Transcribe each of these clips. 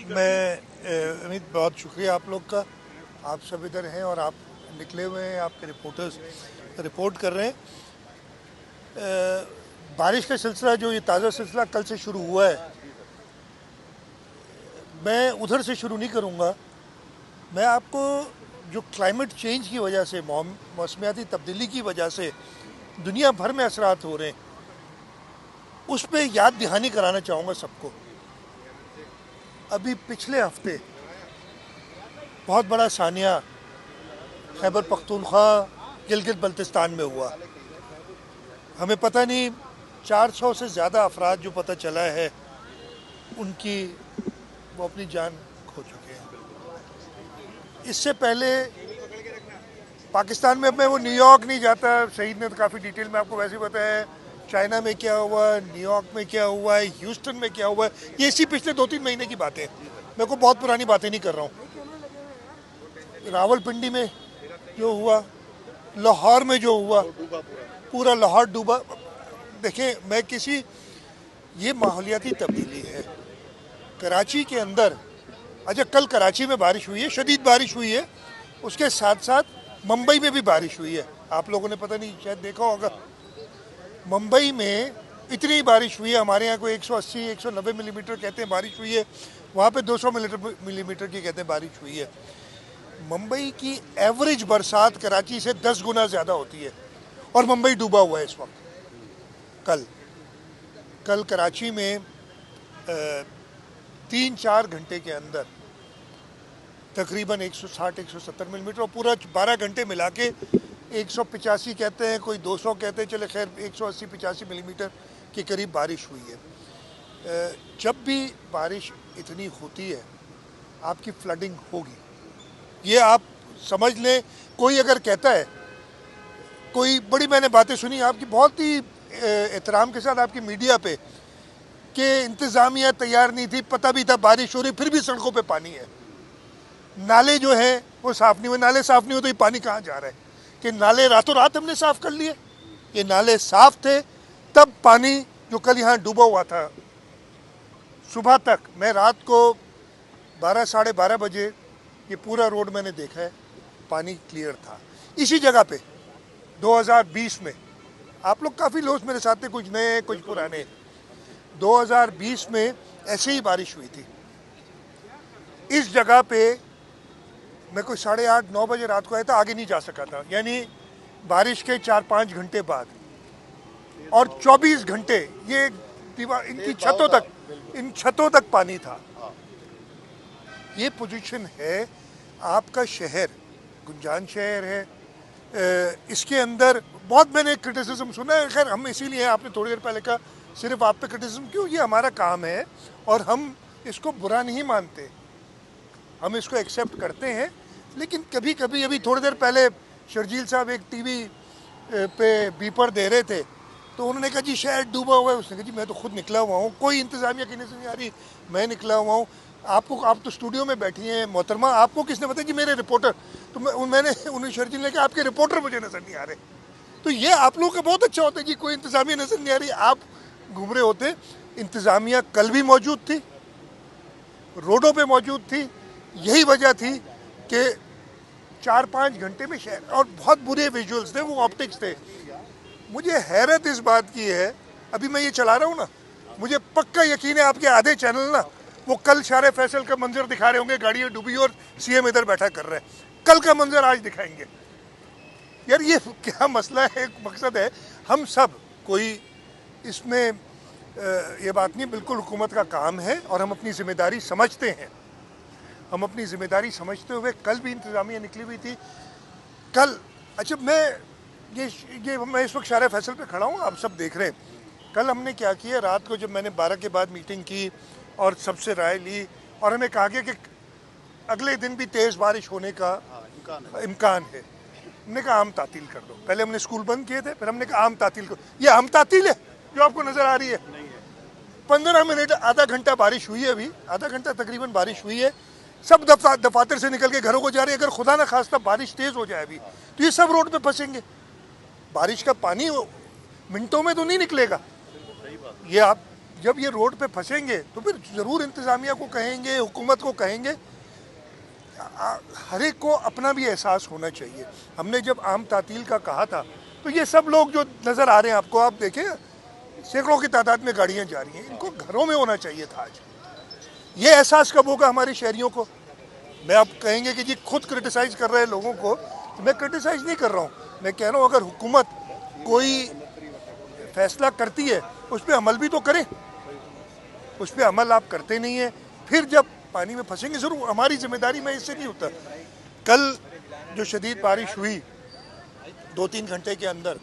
अमित, बहुत शुक्रिया आप लोग का। आप सब इधर हैं और आप निकले हुए हैं, आपके रिपोर्टर्स रिपोर्ट कर रहे हैं। बारिश का सिलसिला जो ये ताज़ा सिलसिला कल से शुरू हुआ है, मैं उधर से शुरू नहीं करूँगा। मैं आपको जो क्लाइमेट चेंज की वजह से, मौसमियाती तब्दीली की वजह से दुनिया भर में असरात हो रहे हैं, उस पर याद दहानी कराना चाहूँगा सबको। अभी पिछले हफ्ते बहुत बड़ा सानिया खैबर पख्तूनख्वा गिलगित बल्तिस्तान में हुआ। हमें पता नहीं 400 से ज़्यादा अफराद जो पता चला है उनकी वो अपनी जान खो चुके हैं। इससे पहले पाकिस्तान में, मैं वो न्यूयॉर्क नहीं जाता, शहीद ने तो काफ़ी डिटेल में आपको वैसे ही बताया है। चाइना में क्या हुआ, न्यूयॉर्क में क्या हुआ है, ह्यूस्टन में क्या हुआ है, ये इसी पिछले 2-3 महीने की बातें हैं। मैं को बहुत पुरानी बातें नहीं कर रहा हूँ। रावलपिंडी में जो हुआ, लाहौर में जो हुआ, पूरा लाहौर डूबा। देखें, मैं किसी, ये माहौलियाती तब्दीली है। कराची के अंदर, अच्छा कल कराची में बारिश हुई है, शदीद बारिश हुई है, उसके साथ साथ मुंबई में भी बारिश हुई है। आप लोगों ने पता नहीं शायद देखा होगा, मुंबई में इतनी बारिश हुई है। हमारे यहाँ को 180-190 मिलीमीटर कहते हैं बारिश हुई है, वहाँ पे 200 मिलीमीटर की कहते हैं बारिश हुई है। मुंबई की एवरेज बरसात कराची से 10 गुना ज़्यादा होती है और मुंबई डूबा हुआ है इस वक्त। कल कराची में 3-4 घंटे के अंदर तकरीबन 160-170 मिलीमीटर, और पूरा 12 घंटे मिला के 185 कहते हैं, कोई 200 कहते हैं, चले खैर 180-85 मिलीमीटर के करीब बारिश हुई है। जब भी बारिश इतनी होती है आपकी फ्लडिंग होगी, ये आप समझ लें। कोई अगर कहता है, कोई बड़ी, मैंने बातें सुनी आपकी बहुत ही एहतराम के साथ आपकी मीडिया पे, कि इंतज़ामिया तैयार नहीं थी, पता भी था बारिश हो रही, फिर भी सड़कों पे पानी है। नाले जो हैं वो साफ़ नहीं हुए। नाले साफ़ नहीं हुए तो ये पानी कहाँ जा रहा है? कि नाले रातों रात हमने साफ़ कर लिए? ये नाले साफ़ थे तब पानी जो कल यहाँ डूबा हुआ था सुबह तक, मैं रात को 12-12:30 बजे ये पूरा रोड मैंने देखा है, पानी क्लियर था। इसी जगह पे 2020 में, आप लोग काफ़ी लोग मेरे साथ थे, कुछ नए कुछ पुराने, 2020 में ऐसे ही बारिश हुई थी इस जगह पे। मैं कोई 8:30-9 बजे रात को आया था, आगे नहीं जा सका था, यानी बारिश के 4-5 घंटे बाद, और 24 घंटे ये दीवार, इनकी छतों तक, इन छतों तक पानी था। ये पोजीशन है। आपका शहर गुंजान शहर है, इसके अंदर बहुत मैंने क्रिटिसिज्म सुना है। खैर हम इसीलिए, आपने थोड़ी देर पहले कहा सिर्फ आप पे क्रिटिसिज्म क्यों, ये हमारा काम है और हम इसको बुरा नहीं मानते, हम इसको एक्सेप्ट करते हैं। लेकिन कभी कभी, अभी थोड़ी देर पहले शर्जील साहब एक टीवी पे बीपर दे रहे थे, तो उन्होंने कहा जी शहर डूबा हुआ है। उसने कहा जी मैं तो खुद निकला हुआ हूँ, कोई इंतज़ामिया की नज़र नहीं आ रही, मैं निकला हुआ हूँ। आप तो स्टूडियो में बैठी हैं मोहतरमा, आपको किसने बताया? जी मेरे रिपोर्टर। तो मैंने उन्हें शर्जील ने कहा आपके रिपोर्टर मुझे नज़र नहीं आ रहे। तो ये आप लोगों का बहुत अच्छा होता है जी, कोई इंतज़ामिया नज़र नहीं आ रही, आप घूम रहे होते। इंतज़ामिया कल भी मौजूद थी, रोडों पे मौजूद थी। यही वजह थी कि 4-5 घंटे में शहर, और बहुत बुरे विजुअल्स थे, वो ऑप्टिक्स थे। मुझे हैरत इस बात की है, अभी मैं ये चला रहा हूँ ना, मुझे पक्का यकीन है आपके आधे चैनल ना वो कल शारे फैसल का मंजर दिखा रहे होंगे, गाड़ियाँ डूबी और सीएम इधर बैठा कर रहे हैं। कल का मंजर आज दिखाएंगे। यार ये क्या मसला है? एक मकसद है, हम सब कोई इसमें ये बात नहीं, बिल्कुल हुकूमत का काम है और हम अपनी जिम्मेदारी समझते हैं। हम अपनी जिम्मेदारी समझते हुए, कल भी इंतज़ामिया निकली हुई थी। कल, अच्छा मैं इस वक्त शारे फैसल पे खड़ा हूँ, आप सब देख रहे हैं। कल हमने क्या किया, रात को जब मैंने 12 के बाद मीटिंग की और सबसे राय ली, और हमें कहा गया कि अगले दिन भी तेज़ बारिश होने का इम्कान है। हमने कहा आम तातील कर दो। पहले हमने स्कूल बंद किए थे, फिर हमने कहा आम तातील करो। ये आम तातील है जो आपको नज़र आ रही है? 15 मिनट, आधा घंटा बारिश हुई है, अभी आधा घंटा तकरीबन बारिश हुई है। सब दफातर से निकल के घरों को जा रहे हैं। अगर खुदा ना खास्ता बारिश तेज़ हो जाए अभी, तो ये सब रोड पे फंसेंगे। बारिश का पानी मिनटों में तो नहीं निकलेगा। ये आप जब ये रोड पे फंसेंगे तो फिर ज़रूर इंतज़ामिया को कहेंगे, हुकूमत को कहेंगे। हर एक को अपना भी एहसास होना चाहिए। हमने जब आम तातील का कहा था तो ये सब लोग जो नज़र आ रहे हैं आपको, आप देखें सैकड़ों की तादाद में गाड़ियाँ जा रही हैं, इनको घरों में होना चाहिए था आज। ये एहसास कब होगा हमारे शहरियों को? मैं आप कहेंगे कि जी खुद क्रिटिसाइज कर रहे हैं लोगों को, तो मैं क्रिटिसाइज नहीं कर रहा हूँ, मैं कह रहा हूँ अगर हुकूमत कोई फैसला करती है उस पर अमल भी तो करें। उस पर अमल आप करते नहीं है, फिर जब पानी में फंसेंगे ज़रूर हमारी जिम्मेदारी में इससे नहीं होता। कल जो शदीद बारिश हुई 2-3 घंटे के अंदर,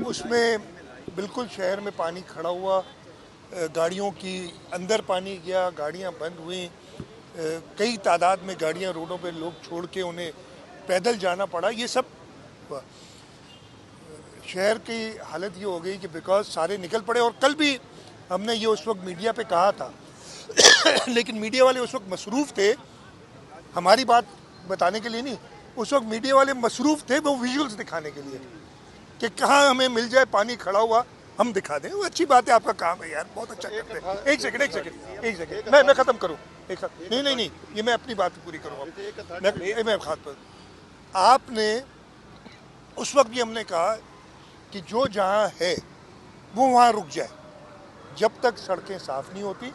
उसमें बिल्कुल शहर में पानी खड़ा हुआ, गाड़ियों की अंदर पानी गया, गाड़ियां बंद हुई, कई तादाद में गाड़ियां रोडों पे लोग छोड़ के उन्हें पैदल जाना पड़ा। ये सब शहर की हालत ये हो गई कि बिकॉज सारे निकल पड़े। और कल भी हमने ये उस वक्त मीडिया पे कहा था लेकिन मीडिया वाले उस वक्त मसरूफ़ थे, हमारी बात बताने के लिए नहीं, उस वक्त मीडिया वाले मसरूफ़ थे वो विजुअल्स दिखाने के लिए कि कहाँ हमें मिल जाए पानी खड़ा हुआ हम दिखा दें। वो अच्छी बात है, आपका काम है यार, बहुत अच्छा करते हैं। एक सेकंड मैं ख़त्म करूँ। नहीं, ये मैं अपनी बात पूरी करूँगा। मैं खास पर आपने उस वक्त भी हमने कहा कि जो जहाँ है वो वहाँ रुक जाए जब तक सड़कें साफ़ नहीं होती।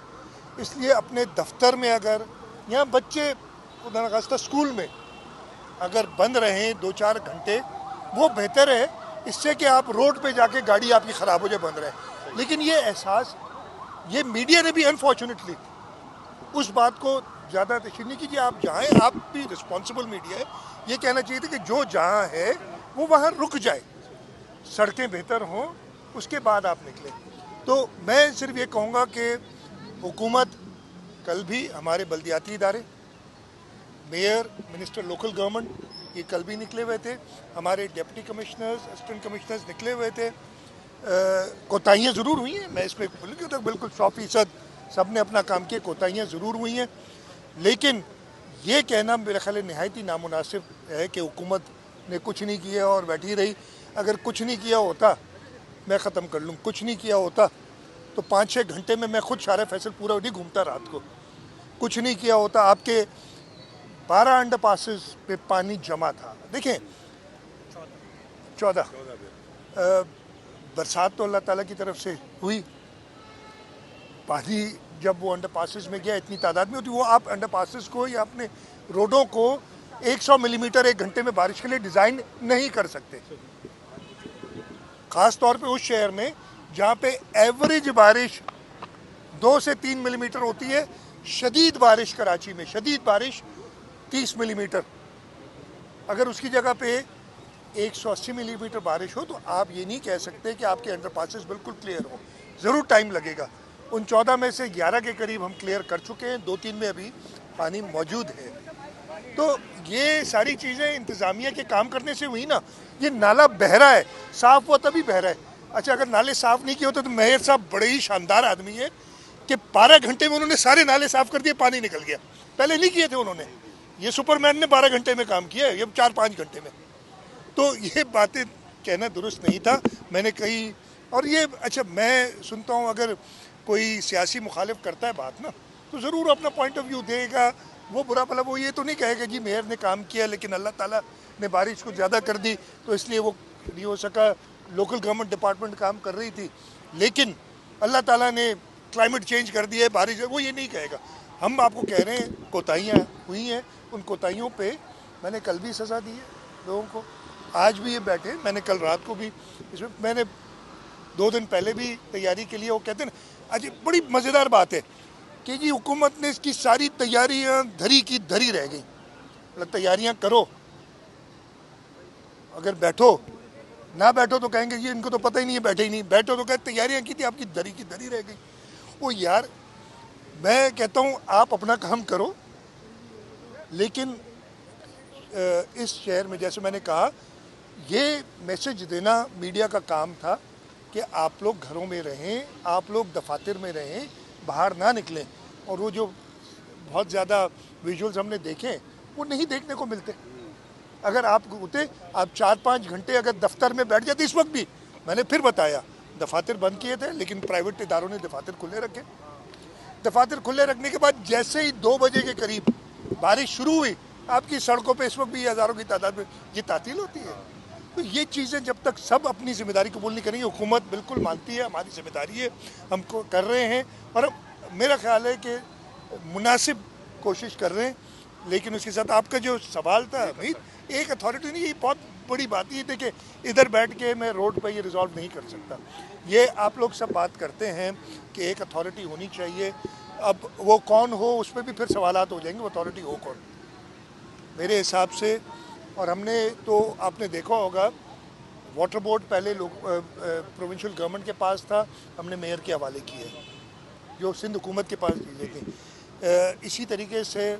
इसलिए अपने दफ्तर में अगर यहाँ बच्चे खुदा खास्ता स्कूल में अगर बंद रहें 2-4 घंटे वो बेहतर है, इससे कि आप रोड पे जाके गाड़ी आपकी ख़राब हो जाए, बंद रहे। लेकिन ये एहसास ये मीडिया ने भी अनफॉर्चुनेटली उस बात को ज़्यादा तशरीह नहीं कीजिए। आप जाएँ, आप भी रिस्पॉन्सिबल मीडिया है, ये कहना चाहिए था कि जो जहाँ है वो वहाँ रुक जाए, सड़कें बेहतर हों, उसके बाद आप निकलें। तो मैं सिर्फ ये कहूँगा कि हुकूमत कल भी हमारे बल्दियाती इदारे, मेयर, मिनिस्टर लोकल गवर्नमेंट, ये कल भी निकले हुए थे, हमारे डिप्टी कमिश्नर्स, असिस्टेंट कमिश्नर्स निकले हुए थे। कोताहियाँ ज़रूर हुई हैं, मैं इसमें बिल्कुल 100% सब ने अपना काम किया, कोताहियाँ ज़रूर हुई हैं। लेकिन ये कहना मेरे ख्याल नहायत ही नामुनासिब है कि हुकूमत ने कुछ नहीं किया और बैठी रही। अगर कुछ नहीं किया होता, मैं ख़त्म कर लूँ, कुछ नहीं किया होता तो 5-6 घंटे में मैं खुद शारे फैसल पूरा नहीं घूमता रात को। कुछ नहीं किया होता, आपके 12 अंडर पासिस पे पानी जमा था। देखें 14 बरसात तो अल्लाह ताला की तरफ से हुई, पानी जब वो अंडर पासिस में गया इतनी तादाद में होती, वो आप अंडर पासिस को या अपने रोडों को 100 मिलीमीटर 1 घंटे में बारिश के लिए डिज़ाइन नहीं कर सकते। ख़ास तौर पे उस शहर में जहाँ पे एवरेज बारिश 2 से 3 मिलीमीटर होती है, शदीद बारिश कराची में शदीद बारिश 30 मिलीमीटर, अगर उसकी जगह पे 180 मिलीमीटर बारिश हो तो आप ये नहीं कह सकते कि आपके अंडर पासेस बिल्कुल क्लियर हो। ज़रूर टाइम लगेगा। उन 14 में से 11 के करीब हम क्लियर कर चुके हैं, 2-3 में अभी पानी मौजूद है। तो ये सारी चीज़ें इंतज़ामिया के काम करने से हुई ना। ये नाला बह रहा है, साफ़ हुआ तभी बह रहा है। अच्छा, अगर नाले साफ़ नहीं किए होते तो मेयर साहब बड़े ही शानदार आदमी है कि 12 घंटे में उन्होंने सारे नाले साफ़ कर दिए, पानी निकल गया। पहले नहीं किए थे उन्होंने, ये सुपरमैन ने 12 घंटे में काम किया है, ये 4-5 घंटे में। तो ये बातें कहना दुरुस्त नहीं था, मैंने कही। और ये अच्छा, मैं सुनता हूँ अगर कोई सियासी मुखालिफ करता है बात ना, तो ज़रूर अपना पॉइंट ऑफ व्यू देगा। वो बुरा भला वो ये तो नहीं कहेगा जी मेयर ने काम किया लेकिन अल्लाह ताला ने बारिश को ज़्यादा कर दी तो इसलिए वो नहीं हो सका, लोकल गवर्नमेंट डिपार्टमेंट काम कर रही थी लेकिन अल्लाह ताला ने क्लाइमेट चेंज कर दिया है, बारिश, वो ये नहीं कहेगा। हम आपको कह रहे हैं कोताहियाँ हुई हैं, उन कोताहियों पे मैंने कल भी सज़ा दी है लोगों को, आज भी ये बैठे। मैंने कल रात को भी इसमें मैंने 2 दिन पहले भी तैयारी के लिए, वो कहते हैं ना, आज बड़ी मज़ेदार बात है कि जी हुकूमत ने इसकी सारी तैयारियां धरी की धरी रह गई। मतलब तैयारियां करो, अगर बैठो ना बैठो तो कहेंगे जी इनको तो पता ही नहीं है, बैठे ही नहीं। बैठो तो कहे तैयारियां की थी, आपकी धरी की धरी रह गई। वो यार, मैं कहता हूँ आप अपना काम करो, लेकिन इस शहर में जैसे मैंने कहा, ये मैसेज देना मीडिया का काम था कि आप लोग घरों में रहें, आप लोग दफातर में रहें, बाहर ना निकलें। और वो जो बहुत ज़्यादा विजुअल्स हमने देखे वो नहीं देखने को मिलते। अगर आप होते, आप 4-5 घंटे अगर दफ्तर में बैठ जाते, इस वक्त भी मैंने फिर बताया दफातर बंद किए थे, लेकिन प्राइवेट इदारों ने दफातर खुले रखे। दफातर खुले रखने के बाद जैसे ही 2 बजे के करीब बारिश शुरू हुई, आपकी सड़कों पे इस वक्त भी हज़ारों की तादाद में ये तातील होती है। तो ये चीज़ें जब तक सब अपनी जिम्मेदारी कबूल नहीं करेंगे, हुकूमत बिल्कुल मानती है हमारी जिम्मेदारी है, हमको कर रहे हैं, और मेरा ख्याल है कि मुनासिब कोशिश कर रहे हैं। लेकिन उसके साथ आपका जो सवाल था हमीद, एक अथॉरिटी नहीं, ये बहुत बड़ी बात है। देखिए, इधर बैठ के मैं रोड पर ये रिजॉल्व नहीं कर सकता। ये आप लोग सब बात करते हैं कि एक अथॉरिटी होनी चाहिए, अब वो कौन हो उस पर भी फिर सवालात हो जाएंगे, वो अथॉरिटी हो कौन मेरे हिसाब से। और हमने तो आपने देखा होगा, वाटर बोर्ड पहले लोग प्रोविंशियल गवर्नमेंट के पास था, हमने मेयर के हवाले की है, जो सिंध हुकूमत के पास चीज़ें थी। इसी तरीके से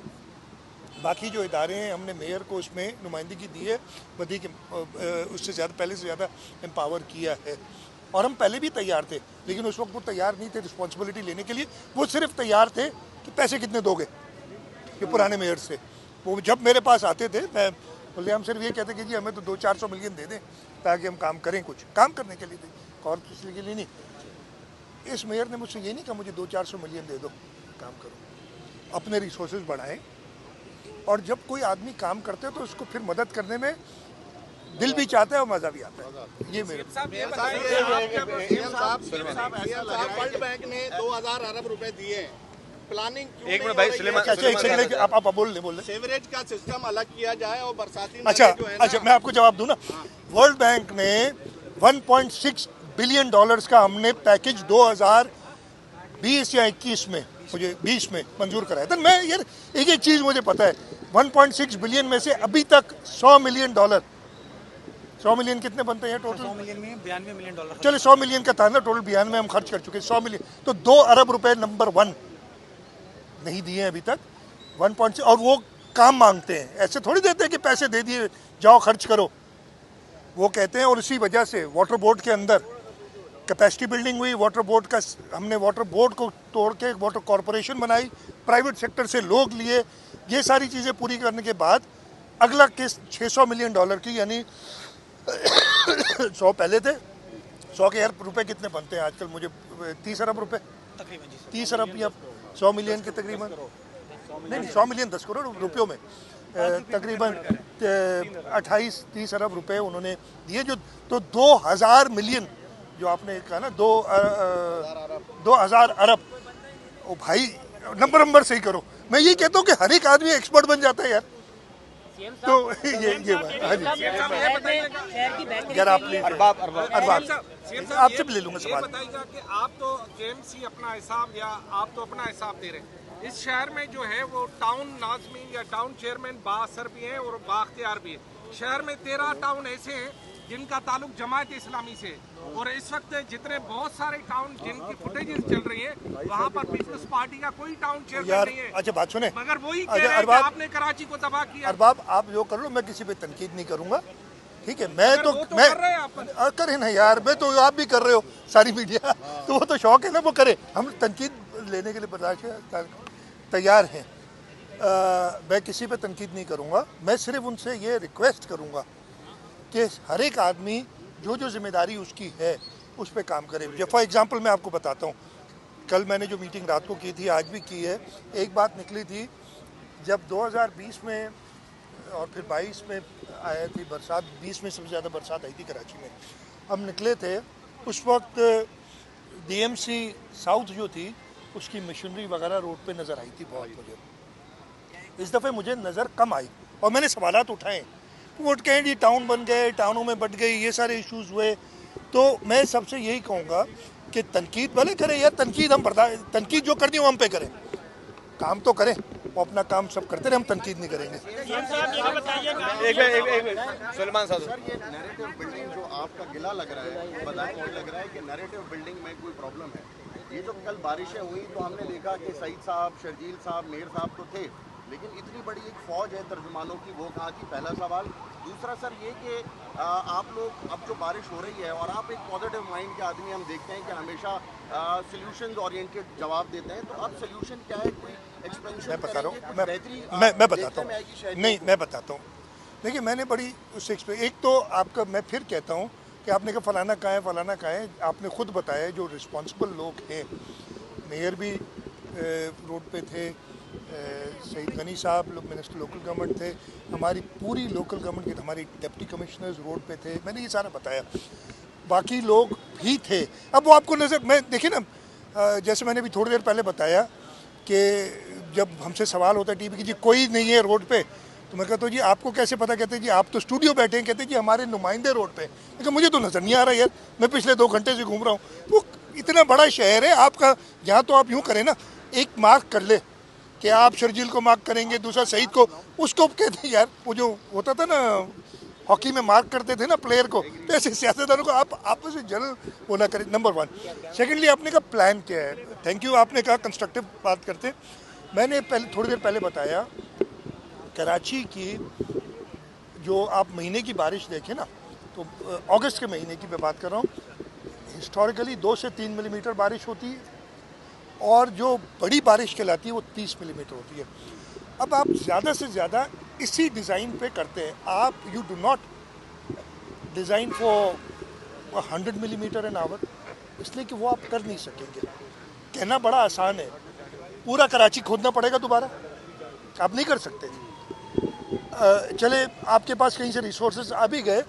बाकी जो इदारे हैं, हमने मेयर को उसमें नुमाइंदगी दी है, बदी के उससे ज़्यादा, पहले से ज़्यादा एम्पावर किया है। और हम पहले भी तैयार थे, लेकिन उस वक्त वो तैयार नहीं थे रिस्पॉन्सिबिलिटी लेने के लिए। वो सिर्फ तैयार थे कि पैसे कितने दोगे, ये पुराने मेयर से। वो जब मेरे पास आते थे, मैं बोले, हम सिर्फ ये कहते कि जी हमें तो 200-400 मिलियन दे दें ताकि हम काम करें, कुछ काम करने के लिए थे, और किसी के लिए नहीं। इस मेयर ने मुझसे ये नहीं कहा मुझे 200-400 मिलियन दे दो, काम करो, अपने रिसोर्सेज बढ़ाएं। और जब कोई आदमी काम करते हैं तो उसको फिर मदद करने में दिल भी चाहता है और मज़ा भी आता है। ये मेरे वर्ल्ड बैंक ने 2000 अरब रुपए दिए, प्लानिंग क्यों एक मिनट भाई, आप बोल सेवरेज का सिस्टम अलग किया जाए और बरसाती अच्छा, मैं आपको जवाब दूं ना। वर्ल्ड बैंक ने 1.6 बिलियन डॉलर्स का हमने पैकेज 2020 या 21 में, मुझे 20 में मंजूर कराया था। मैं यार एक चीज़ मुझे पता है, 1.6 बिलियन में से अभी तक 100 मिलियन डॉलर, 100 मिलियन कितने बनते हैं टोटल? 100 मिलियन में 92 मिलियन डॉलर। चले 100 मिलियन का था ना टोटल, 92 हम खर्च कर चुके, 100 मिलियन तो 2 अरब रुपए नंबर 1 नहीं दिए अभी तक। 1.6, और वो काम मांगते हैं, ऐसे थोड़ी देते हैं कि पैसे दे दिए जाओ खर्च करो, वो कहते हैं। और इसी वजह से वाटर बोर्ड के अंदर कैपेसिटी बिल्डिंग हुई, वाटर बोर्ड का, हमने वाटर बोर्ड को तोड़ के वाटर कॉरपोरेशन बनाई, प्राइवेट सेक्टर से लोग लिए, ये सारी चीज़ें पूरी करने के बाद अगला किस्त 600 मिलियन डॉलर की, यानी 100 पहले थे, 100 के रुपए कितने बनते हैं आजकल, मुझे 30 अरब रुपए तकरीबन 30 अरब या 100 मिलियन के तकरीबन, नहीं 100 मिलियन 10 करोड़ रुपयों में तकरीबन 28-30 अरब रुपए उन्होंने दिए। जो तो 2000 मिलियन जो आपने कहा ना, 2000 अरब, ओ भाई नंबर सही करो। मैं यही कहता हूँ कि हर एक आदमी एक्सपर्ट बन जाता है यार। तो ये यार आप आपसे भी ले लूंगा सवाल। बताइएगा कि आप तो जेएमसी अपना हिसाब, या आप तो अपना हिसाब दे रहे हैं, इस शहर में जो है वो टाउन नाज़मीन या टाउन चेयरमैन बाअसर भी हैं और बाख्तियार भी है। शहर में 13 टाउन ऐसे हैं जिनका ताल्लुक जमात इस्लामी से, और इस वक्त जितने बहुत सारे टाउन जिनकी फुटेजेस चल रही है, वहाँ पर पीपल्स पार्टी का कोई टाउन चेयरमैन नहीं है। अच्छा बात सुने, मगर वही कह रहे हैं कि आपने कराची को तबाह किया। अरबाब, आप जो कर लो, मैं किसी पे तनकीद नहीं करूंगा, ठीक है? मैं तो मैं करे ना यार, मैं तो आप भी कर रहे हो, सारी मीडिया, तो वो तो शौक है ना, वो करे, हम तनकीद लेने के लिए बर्दाश्त तैयार हैं। मैं किसी पे तनकीद नहीं करूंगा, मैं सिर्फ उनसे ये रिक्वेस्ट करूंगा कि हर एक आदमी जो जो जिम्मेदारी उसकी है उस पर काम करे। जब फॉर एग्जांपल मैं आपको बताता हूँ, कल मैंने जो मीटिंग रात को की थी, आज भी की है, एक बात निकली थी, जब 2020 में और फिर 22 में आई थी बरसात, 20 में सबसे ज़्यादा बरसात आई थी कराची में, हम निकले थे, उस वक्त डीएमसी साउथ जो थी उसकी मशीनरी वगैरह रोड पे नज़र आई थी बहुत। मुझे इस दफ़े मुझे नज़र कम आई और मैंने सवालात उठाए, वो कहें जी टाउन बन गए, टाउनों में बढ़ गई, ये सारे इश्यूज़ हुए। तो मैं सबसे यही कहूँगा कि तनकीद भले करें यार, तनकीद हम तनकीद जो करनी हो हम पे करें, काम तो करें, वो अपना काम सब करते रहे, हम तनकीद नहीं करेंगे। सलमान साहब, सर ये नैरेटिव बिल्डिंग जो आपका गिला लग रहा है, बताएं मुझे लग रहा है कि नैरेटिव बिल्डिंग में कोई प्रॉब्लम है। ये जो कल बारिशें हुई तो हमने देखा कि सईद साहब, शर्जील साहब, मेयर साहब तो थे, लेकिन इतनी बड़ी एक फ़ौज है तर्जुमानों की, वो कहाँ थी? पहला सवाल। दूसरा सर ये कि आप लोग, अब जो बारिश हो रही है और आप एक पॉजिटिव माइंड के आदमी, हम देखते हैं कि हमेशा सॉल्यूशंस ओरिएंटेड जवाब देते हैं, तो अब सॉल्यूशन क्या है? कोई एक्सपेंशन? मैं बता रहा हूँ, मैं बताता हूँ, नहीं मैं बताता हूँ। देखिए मैंने बड़ी उससे एक तो आपका, मैं फिर कहता हूँ कि आपने कहा फलाना कहाँ है, फलाना कहाँ है। आपने खुद बताया जो रिस्पॉन्सिबल लोग हैं, मेयर भी रोड पे थे, सईद गनी साहब मिनिस्टर लोकल गवर्नमेंट थे, हमारी पूरी लोकल गवर्नमेंट के हमारी डिप्टी कमिश्नर्स रोड पे थे, मैंने ये सारा बताया, बाकी लोग भी थे। अब वो आपको नज़र मैं देखिए ना, जैसे मैंने भी थोड़ी देर पहले बताया कि जब हमसे सवाल होता है टीवी की जी कोई नहीं है रोड पे, तो मैं कहता हूँ जी आपको कैसे पता, कहते हैं जी आप तो स्टूडियो बैठे हैं, कहते हैं जी हमारे नुमाइंदे रोड पे, लेकिन मुझे तो नज़र नहीं आ रहा यार, मैं पिछले 2 घंटे से घूम रहा हूँ। तो इतना बड़ा शहर है आपका, यहाँ तो आप यूँ करें ना, एक मार्क कर ले कि आप शर्जील को मार्क करेंगे, दूसरा सईद को, उसको कहते हैं यार वो जो होता था ना हॉकी में मार्क करते थे ना प्लेयर को, तो ऐसे सियासतदानों को आप आपस में जनरल वो ना करें, नंबर 1। सेकेंडली आपने कहा प्लान क्या है, थैंक यू, आपने कहा कंस्ट्रक्टिव बात करते। मैंने पहले थोड़ी देर पहले बताया कराची की जो आप महीने की बारिश देखें ना, तो अगस्त के महीने की मैं बात कर रहा हूँ, हिस्टोरिकली 2 से 3 मिलीमीटर बारिश होती है, और जो बड़ी बारिश कहलाती है वो 30 मिलीमीटर होती है। अब आप ज़्यादा से ज़्यादा इसी डिज़ाइन पे करते हैं आप, you do not design for 100 millimetre an hour, इसलिए कि वो आप कर नहीं सकेंगे। कहना बड़ा आसान है, पूरा कराची खोदना पड़ेगा दोबारा, आप नहीं कर सकते। चले आपके पास कहीं से रिसोर्सेज आ भी गए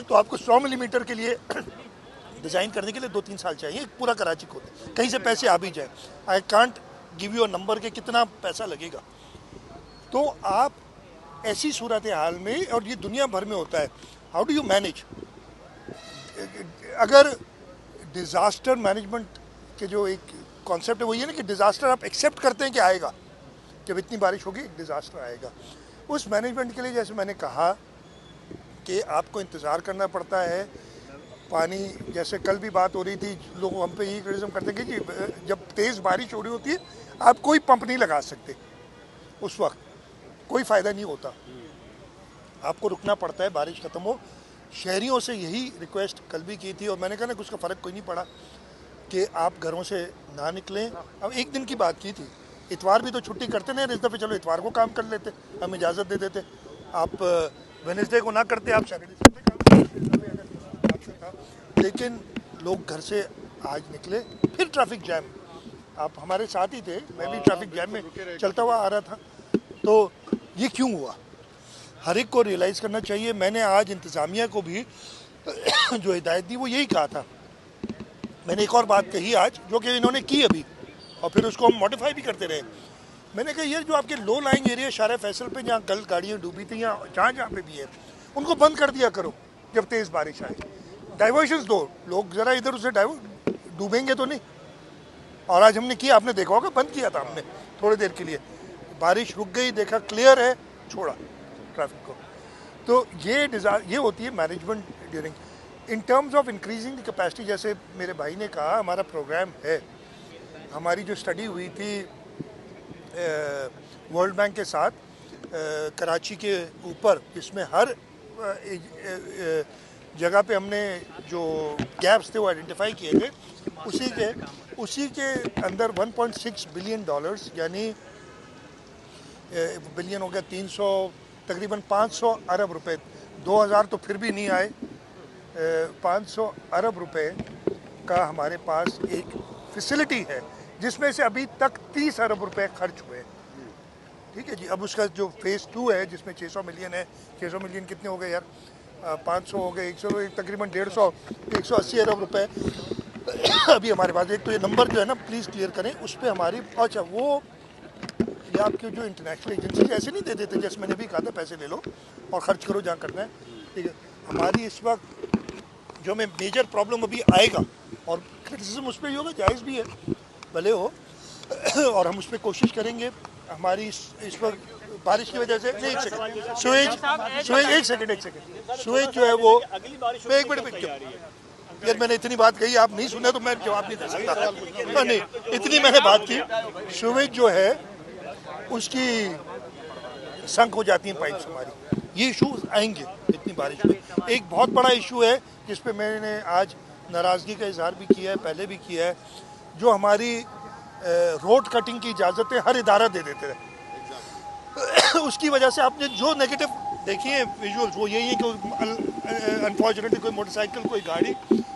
तो आपको 100 मिलीमीटर के लिए डिज़ाइन करने के लिए 2-3 साल चाहिए, पूरा कराची खोदे, कहीं से पैसे आ भी जाए। I can't give you a number के कितना पैसा लगेगा। तो आप ऐसी सूरत हाल में, और ये दुनिया भर में होता है, हाउ डू यू मैनेज, अगर डिज़ास्टर मैनेजमेंट के जो एक कॉन्सेप्ट है वो ये ना कि डिज़ास्टर आप एक्सेप्ट करते हैं कि आएगा, जब इतनी बारिश होगी डिज़ास्टर आएगा। उस मैनेजमेंट के लिए जैसे मैंने कहा कि आपको इंतज़ार करना पड़ता है। पानी, जैसे कल भी बात हो रही थी, लोग हम पे यही क्रिटिसिज्म करते हैं कि जी जब तेज़ बारिश हो रही होती है आप कोई पंप नहीं लगा सकते, उस वक्त कोई फ़ायदा नहीं होता, आपको रुकना पड़ता है बारिश ख़त्म हो। शहरियों से यही रिक्वेस्ट कल भी की थी, और मैंने कहा ना उसका फ़र्क कोई नहीं पड़ा कि आप घरों से ना निकलें। अब एक दिन की बात की थी, इतवार भी तो छुट्टी करते नहीं, इस दफ़े चलो इतवार को काम कर लेते, हम इजाज़त दे देते, आप वेडनेसडे को ना करते, आप सैटरडे संडे काम करते, लेकिन लोग घर से आज निकले। फिर ट्रैफिक जैम, आप हमारे साथ ही थे, मैं भी ट्रैफिक जैम में चलता हुआ आ रहा था। तो ये क्यों हुआ, हर एक को रियलाइज़ करना चाहिए। मैंने आज इंतज़ामिया को भी जो हिदायत दी वो यही कहा था। मैंने एक और बात कही आज जो कि इन्होंने की अभी, और फिर उसको हम मॉडिफाई भी करते रहे। मैंने कहा ये जो आपके लो लाइंग एरिया शारा फैसल पे जहाँ कल गाड़ियाँ डूबी थी, या जहाँ जहाँ पे भी है, उनको बंद कर दिया करो जब तेज़ बारिश आए, डाइवर्शंस दो, लोग ज़रा इधर उधर डूबेंगे तो नहीं। और आज हमने किया, आपने देखा होगा, बंद किया था हमने थोड़ी देर के लिए, बारिश रुक गई, देखा क्लियर है, छोड़ा ट्रैफिक को। तो ये होती है management during. In terms of increasing the capacity, जैसे मेरे भाई ने कहा, हमारा प्रोग्राम है, हमारी जो स्टडी हुई थी वर्ल्ड बैंक के साथ कराची के ऊपर, इसमें हर जगह पे हमने जो गैप्स थे वो आइडेंटिफाई किए थे, उसी के अंदर 1.6 बिलियन डॉलर्स, यानी बिलियन हो गया 300, तकरीबन 500 अरब रुपए, 2000 तो फिर भी नहीं आए, 500 अरब रुपए का हमारे पास एक फैसिलिटी है, जिसमें से अभी तक 30 अरब रुपए खर्च हुए। ठीक है जी, अब उसका जो फेज़ 2 है जिसमें 600 मिलियन है, 600 मिलियन कितने हो गए यार, 500 हो गए, 100, तकरीबन 150, 180 अरब रुपए अभी हमारे पास। एक तो ये नंबर जो है ना प्लीज़ क्लियर करें, उस पर हमारी, अच्छा वो ये आपके जो इंटरनेशनल एजेंसी ऐसे नहीं दे देते, जैसे मैंने भी कहा था पैसे ले लो और ख़र्च करो जहाँ करना है। ठीक है, हमारी इस वक्त जो हमें मेजर प्रॉब्लम अभी आएगा, और क्रिटिसिज्म उस पर ही होगा, जायज़ भी है, भले हो, और हम उस पर कोशिश करेंगे। हमारी इस वक्त बारिश की वजह से, एक सेकंड, सुएज जो है वो, एक मिनट यार मैंने इतनी बात कही, आप नहीं सुने तो मैं जवाब नहीं दे सकता। नहीं, इतनी मैंने बात की, सुएज जो है उसकी संक हो जाती हैं पाइप्स हमारी, ये इशू आएंगे इतनी बारिश में। एक बहुत बड़ा इशू है जिस पे मैंने आज नाराज़गी का इजहार भी किया है, पहले भी किया है, जो हमारी रोड कटिंग की इजाज़तें हर इदारा दे देते हैं, उसकी वजह से आपने जो नेगेटिव देखिए विजुअल्स वो यही है कि अनफॉर्चुनेटली कोई मोटरसाइकिल कोई गाड़ी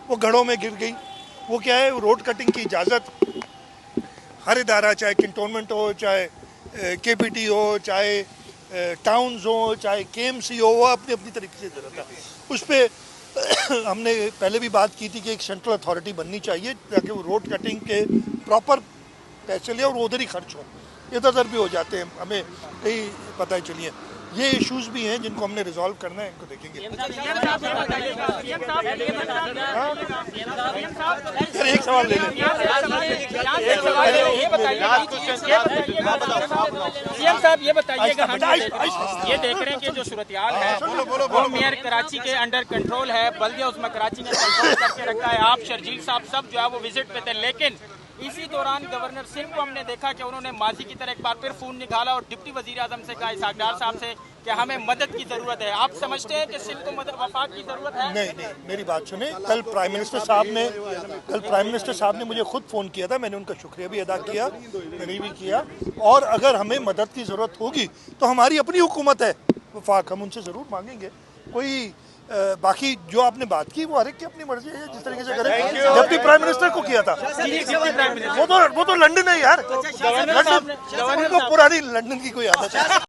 वो गढ़ों में गिर गई। वो क्या है, रोड कटिंग की इजाज़त हर इदारा, चाहे कंटोनमेंट हो, चाहे केपीटी हो, चाहे टाउन्स हो, चाहे केएमसी हो, वो अपनी अपनी तरीके से ज़रूरत है। उस पर हमने पहले भी बात की थी कि एक सेंट्रल अथॉरिटी बननी चाहिए ताकि वो रोड कटिंग के प्रॉपर पैसे ले और वो उधर ही खर्च हो, इधर उधर भी हो जाते हैं, हमें कहीं पता ही चलिए। ये इश्यूज भी हैं जिनको हमने रिजॉल्व करना है, इनको देखेंगे। सर एक सवाल ले लें। सीएम साहब ये बताइएगा, हम ये देख रहे हैं कि जो सूरत-ए-हाल है वो मेयर कराची के अंडर कंट्रोल है, बल्दिया उसमें कराची ने कंट्रोल करके रखा है। आप शर्जील साहब सब जो है वो विजिट पे थे, लेकिन इसी दौरान गवर्नर सिंह को हमने देखा कि उन्होंने माजी की तरह एक बार फिर फोन निकाला और डिप्टी वजीर आजम से कहा, इसहाक डार साहब से, कि हमें मदद की जरूरत है। आप समझते हैं कि सिंध को मदद वफाक की जरूरत है? नहीं, मेरी बात सुने। कल प्राइम मिनिस्टर साहब ने मुझे खुद फ़ोन किया था, मैंने उनका शुक्रिया भी अदा किया, मैंने भी किया। और अगर हमें मदद की ज़रूरत होगी तो हमारी अपनी हुकूमत है वफाक, हम उनसे ज़रूर मांगेंगे। कोई बाकी जो आपने बात की वो हर एक की अपनी मर्जी है, जिस तरीके से करें। जब भी प्राइम मिनिस्टर को किया था वो तो लंदन है यार, लंदन, पुरानी लंदन की कोई आदत है।